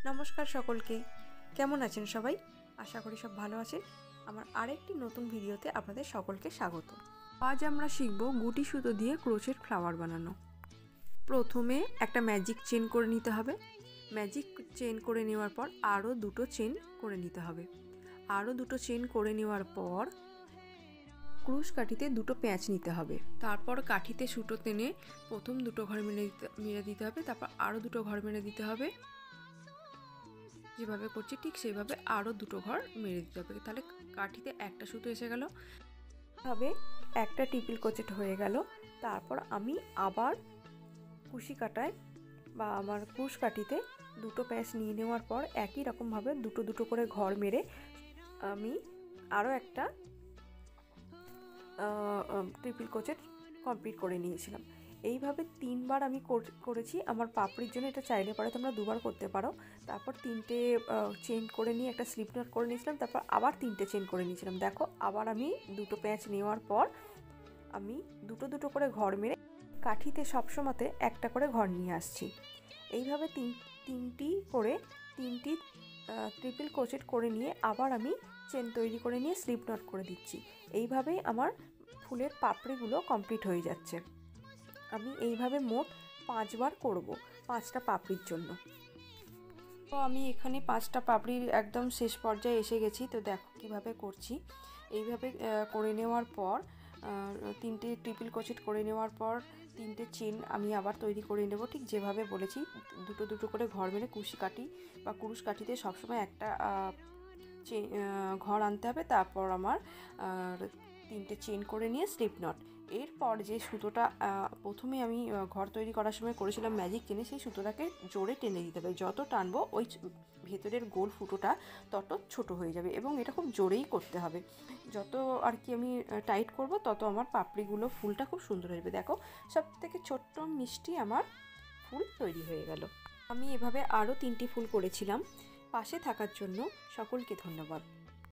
নমস্কার সকলকে, কেমন আছেন সবাই? আশা করি সব ভালো আছেন। আমার আরেকটি নতুন ভিডিওতে আপনাদের সকলকে স্বাগত। আজ আমরা শিখব গুটি সুতো দিয়ে ক্রোচেট ফ্লাওয়ার বানানো। প্রথমে একটা ম্যাজিক চেন করে নিতে হবে। ম্যাজিক চেন করে নেওয়ার পর আরও দুটো চেন করে নিতে হবে। আরও দুটো চেন করে নেওয়ার পর ক্রুশ কাঠিতে দুটো প্যাঁচ নিতে হবে। তারপর কাঠিতে সুতো টেনে প্রথম দুটো ঘর মেরে দিতে হবে। তারপর আরও দুটো ঘর মেরে দিতে হবে। যেভাবে করছি ঠিক সেভাবে আরও দুটো ঘর মেরে দিতে হবে। তাহলে কাঠিতে একটা সুতো এসে গেল, ভাবে একটা টিপিল ক্রোচেট হয়ে গেল। তারপর আমি আবার কুশি কাটায় বা আমার ক্রুশ কাঠিতে দুটো প্যাঁচ নিয়ে নেওয়ার পর একই রকমভাবে দুটো দুটো করে ঘর মেরে আমি আরও একটা ট্রিপল ক্রোচেট কমপ্লিট করে নিয়েছিলাম। এইভাবে তিনবার আমি করেছি আমার পাপড়ির জন্য। এটা চাইলে পারে তোমরা দুবার করতে পারো। তারপর তিনটে চেন করে নিয়ে একটা স্লিপ নট করে নিয়েছিলাম। তারপর আবার তিনটে চেন করে নিয়েছিলাম। দেখো, আবার আমি দুটো প্যাঁচ নেওয়ার পর আমি দুটো দুটো করে ঘর মেরে কাঠিতে সবসময়তে একটা করে ঘর নিয়ে আসছি। এইভাবে তিনটি ট্রিপল ক্রোচেট করে নিয়ে আবার আমি চেন তৈরি করে নিয়ে স্লিপ নট করে দিচ্ছি। এইভাবেই আমার ফুলের পাপড়িগুলো কমপ্লিট হয়ে যাচ্ছে। আমি এইভাবে মোট 5 বার করব, 5টা পাপড়ির জন্য। তো আমি এখানে 5টা পাপড়ির একদম শেষ পর্যায়ে এসে গেছি। তো দেখো কিভাবে করছি। এইভাবে করে নেওয়ার পর তিনটে ট্রিপল ক্রোচেট করে নেওয়ার পর তিনটে চেন আমি আবার তৈরি করে নেব, ঠিক যেভাবে বলেছি। দুটো দুটো করে ঘর মেরে কুশি কাঠি বা কুরুশ কাঠিতে সবসময় একটা ঘর আনতে হবে। তারপর আমার তিনটে চেন করে নিয়ে স্লিপ নট। এরপর যে সুতোটা প্রথমে আমি ঘর তৈরি করার সময় করেছিলাম ম্যাজিক চেনে, সেই সুতোটাকে জোরে টেনে দিতে হবে। যত টানবো ওই ভেতরের গোল ফুটোটা তত ছোট হয়ে যাবে এবং এটা খুব জোরেই করতে হবে। যত আর কি আমি টাইট করব তত আমার পাপড়িগুলো ফুলটা খুব সুন্দর হয়ে যাবে। দেখো, সব থেকে ছোট্ট মিষ্টি আমার ফুল তৈরি হয়ে গেল। আমি এভাবে আরও 3টি ফুল করেছিলাম। পাশে থাকার জন্য সকলকে ধন্যবাদ।